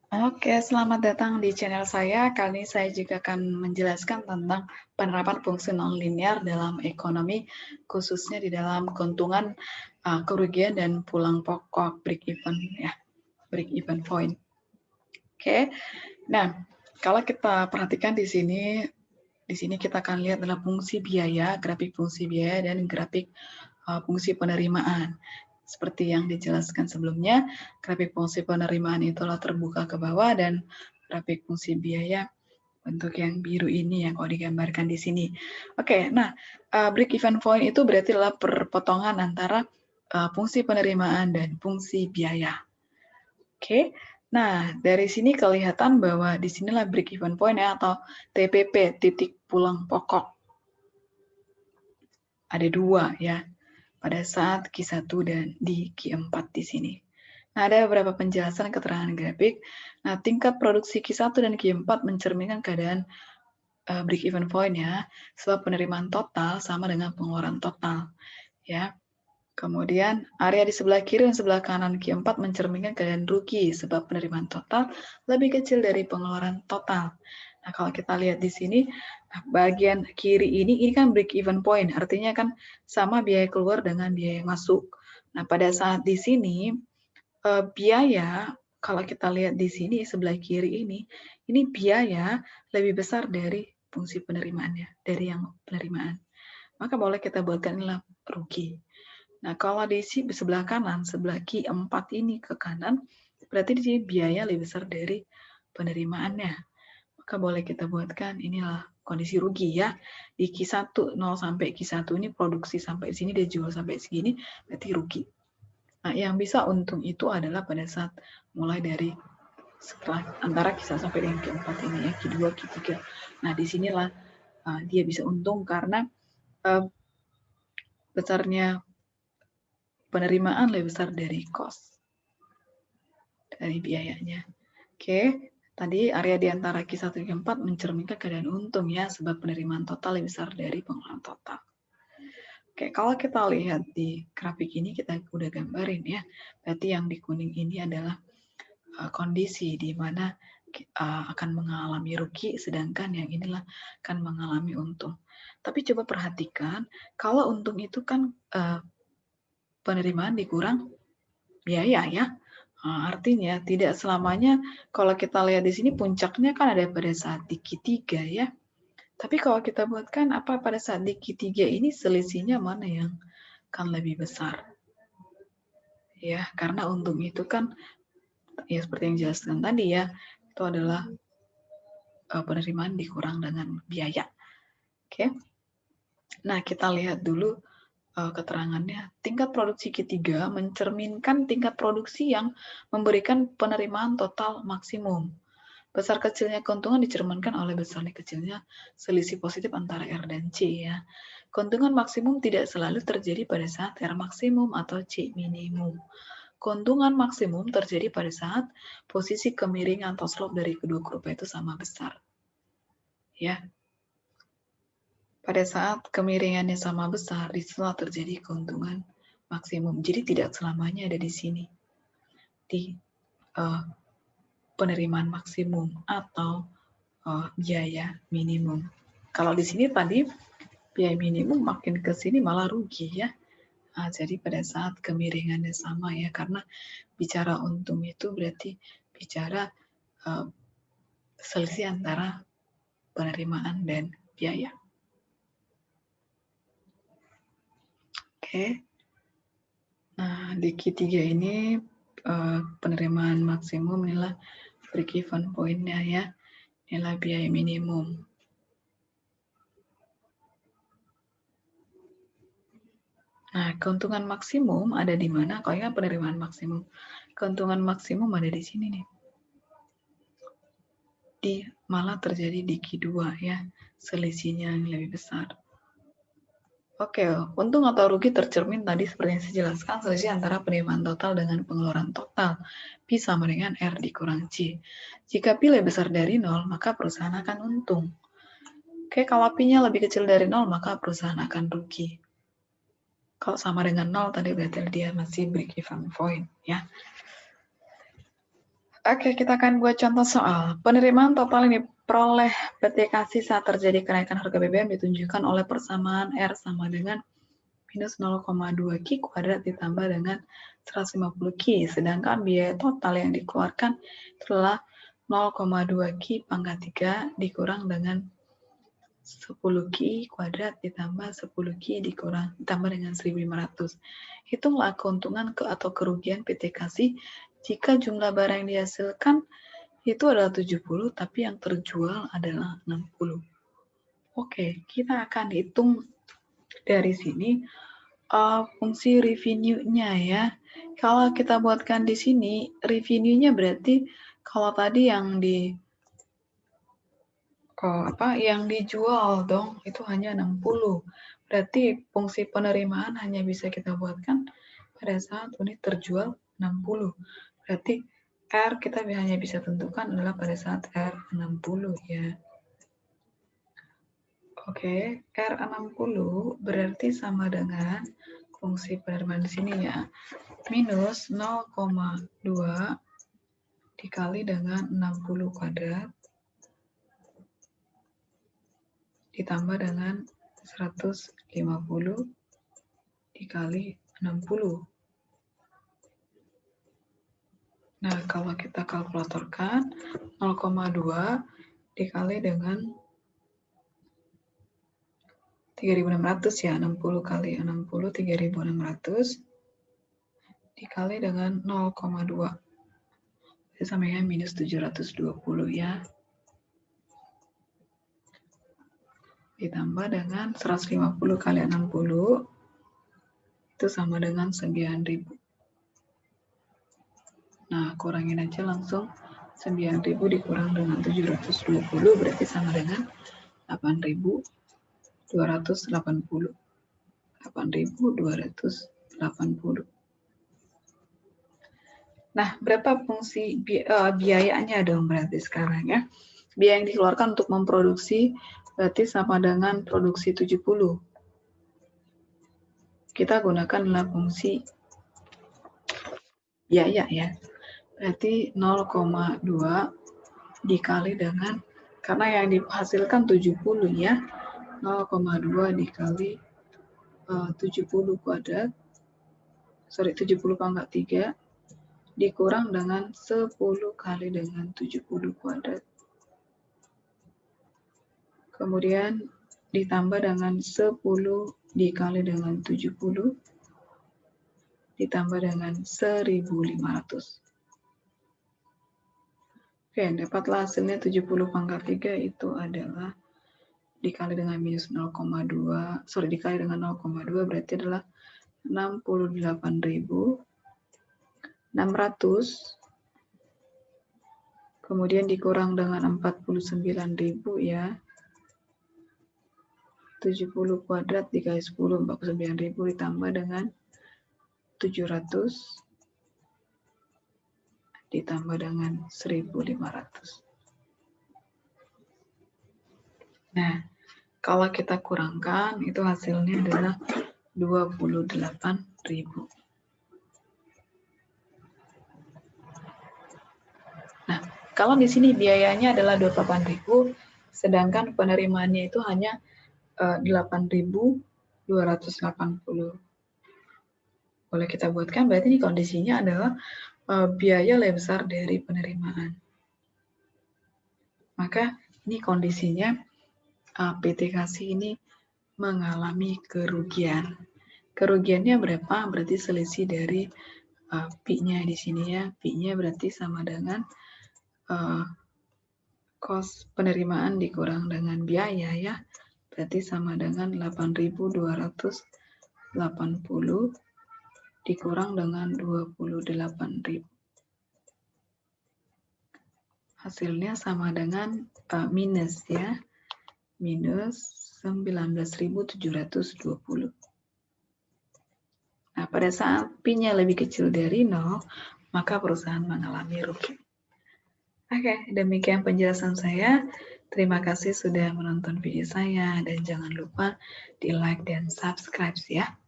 Oke, selamat datang di channel saya. Kali ini saya juga akan menjelaskan tentang penerapan fungsi nonlinear dalam ekonomi, khususnya di dalam keuntungan, kerugian, dan pulang pokok break even ya, break even point. Oke, nah kalau kita perhatikan di sini kita akan lihat adalah fungsi biaya, grafik fungsi biaya, dan grafik fungsi penerimaan. Seperti yang dijelaskan sebelumnya, grafik fungsi penerimaan itulah terbuka ke bawah dan grafik fungsi biaya bentuk yang biru ini yang kalau digambarkan di sini. Oke, nah break even point itu berarti adalah perpotongan antara fungsi penerimaan dan fungsi biaya. Oke, nah dari sini kelihatan bahwa di sinilah break even point ya, atau TPP, titik pulang pokok. Ada dua ya, pada saat Q1 dan di Q4 di sini. Nah, ada beberapa penjelasan keterangan grafik. Nah, tingkat produksi Q1 dan Q4 mencerminkan keadaan break even point ya, sebab penerimaan total sama dengan pengeluaran total ya. Kemudian area di sebelah kiri dan sebelah kanan Q4 mencerminkan keadaan rugi sebab penerimaan total lebih kecil dari pengeluaran total. Nah, kalau kita lihat di sini, bagian kiri ini kan break even point, artinya kan sama biaya keluar dengan biaya masuk. Nah, pada saat di sini biaya, kalau kita lihat di sini sebelah kiri ini biaya lebih besar dari fungsi penerimaannya, dari yang penerimaan. Maka boleh kita buatkan inilah rugi. Nah, kalau di sebelah kanan, sebelah Q4 ini ke kanan, berarti di sini biaya lebih besar dari penerimaannya. Maka boleh kita buatkan inilah kondisi rugi ya. Di Q1, 0 sampai Q1 ini produksi sampai sini, dia jual sampai segini, berarti rugi. Nah, yang bisa untung itu adalah pada saat mulai dari setelah antara Q1 sampai dengan Q4 ini ya, Q2, Q3. Nah, disinilah dia bisa untung karena besarnya penerimaan lebih besar dari cost, dari biayanya. Oke, tadi area di antara Q1 dan Q4 mencerminkan keadaan untung ya, sebab penerimaan total lebih besar dari pengeluaran total. Oke, kalau kita lihat di grafik ini kita udah gambarin ya, berarti yang di kuning ini adalah kondisi di mana akan mengalami rugi, sedangkan yang inilah akan mengalami untung. Tapi coba perhatikan, kalau untung itu kan penerimaan dikurang biaya ya. Artinya tidak selamanya kalau kita lihat di sini puncaknya kan ada pada saat di Q3 ya. Tapi kalau kita buatkan apa pada saat di Q3 ini selisihnya mana yang kan lebih besar? Ya, karena untung itu kan ya seperti yang dijelaskan tadi ya, itu adalah penerimaan dikurang dengan biaya. Oke. Nah, kita lihat dulu keterangannya. Tingkat produksi Q3 mencerminkan tingkat produksi yang memberikan penerimaan total maksimum. Besar kecilnya keuntungan dicerminkan oleh besarnya kecilnya selisih positif antara R dan C ya. Keuntungan maksimum tidak selalu terjadi pada saat R maksimum atau C minimum. Keuntungan maksimum terjadi pada saat posisi kemiringan atau slope dari kedua kurva itu sama besar. Ya. Pada saat kemiringannya sama besar, disitulah terjadi keuntungan maksimum. Jadi tidak selamanya ada di sini. Di penerimaan maksimum atau biaya minimum. Kalau di sini tadi biaya minimum makin ke sini malah rugi ya. Nah, jadi pada saat kemiringannya sama ya, karena bicara untung itu berarti bicara selisih antara penerimaan dan biaya. Oke. Nah, di Q3 ini penerimaan maksimum inilah break even point-nya ya. Inilah biaya minimum. Nah, keuntungan maksimum ada di mana? Kalau ingat penerimaan maksimum. Keuntungan maksimum ada di sini nih. Malah terjadi di Q2 ya, selisihnya yang lebih besar. Oke, untung atau rugi tercermin tadi seperti yang saya jelaskan, selisih antara penerimaan total dengan pengeluaran total. P sama dengan R dikurang C. Jika P lebih besar dari 0, maka perusahaan akan untung. Oke, kalau P-nya lebih kecil dari 0, maka perusahaan akan rugi. Kalau sama dengan 0 tadi berarti dia masih break even point ya. Oke, kita akan buat contoh soal. Penerimaan total yang diperoleh PT Kasih saat terjadi kenaikan harga BBM ditunjukkan oleh persamaan R sama dengan minus 0,2 Ki kuadrat ditambah dengan 150 Ki. Sedangkan biaya total yang dikeluarkan adalah 0,2 Ki pangkat 3 dikurang dengan 10 Ki kuadrat ditambah 10 Ki ditambah dengan 1.500. Hitunglah keuntungan atau kerugian PT Kasih jika jumlah barang yang dihasilkan itu adalah 70, tapi yang terjual adalah 60. Oke, kita akan hitung dari sini fungsi revenue-nya ya. Kalau kita buatkan di sini, revenue-nya berarti kalau tadi yang yang dijual dong itu hanya 60. Berarti fungsi penerimaan hanya bisa kita buatkan pada saat unit terjual 60. Berarti R kita hanya bisa tentukan adalah pada saat R60 ya. Oke, R60 berarti sama dengan fungsi penerimaan di sini ya. Minus 0,2 dikali dengan 60 kuadrat ditambah dengan 150 dikali 60. Nah, kalau kita kalkulatorkan 0,2 dikali dengan 3.600 ya, 60 kali 60, 3.600 dikali dengan 0,2. Itu sama ya, minus 720 ya. Ditambah dengan 150 kali 60, itu sama dengan 9.000. Nah, kurangin aja langsung 9.000 dikurang dengan 720, berarti sama dengan 8.280. 8.280. Nah, berapa fungsi biayanya dong berarti sekarang ya? Biaya yang dikeluarkan untuk memproduksi berarti sama dengan produksi 70. Kita gunakanlah fungsi biaya ya. Berarti 0,2 dikali dengan, karena yang dihasilkan 70 ya, 0,2 dikali 70 kuadrat, 70 pangkat 3, dikurang dengan 10 kali dengan 70 kuadrat. Kemudian ditambah dengan 10 dikali dengan 70, ditambah dengan 1.500. Oke, dapatlah hasilnya 70 pangkat 3 itu adalah dikali dengan minus 0,2, dikali dengan 0,2 berarti adalah 68.600. Kemudian dikurang dengan 49.000 ya. 70 kuadrat dikali 10, 49.000 ditambah dengan 700 ditambah dengan 1.500. Nah, kalau kita kurangkan itu hasilnya adalah 28.000. Nah, kalau di sini biayanya adalah 28.000, sedangkan penerimaannya itu hanya 8.280. Boleh kita buatkan, berarti ini kondisinya adalah biaya lebih besar dari penerimaan. Maka ini kondisinya PT Kasih ini mengalami kerugian. Kerugiannya berapa? Berarti selisih dari P-nya di sini ya. P-nya berarti sama dengan kos penerimaan dikurang dengan biaya ya. Berarti sama dengan 8.280 dikurang dengan 28.000. Hasilnya sama dengan minus ya. Minus 19.720. Nah, pada saat P-nya lebih kecil dari 0, maka perusahaan mengalami rugi. Oke, demikian penjelasan saya. Terima kasih sudah menonton video saya dan jangan lupa di like dan subscribe ya.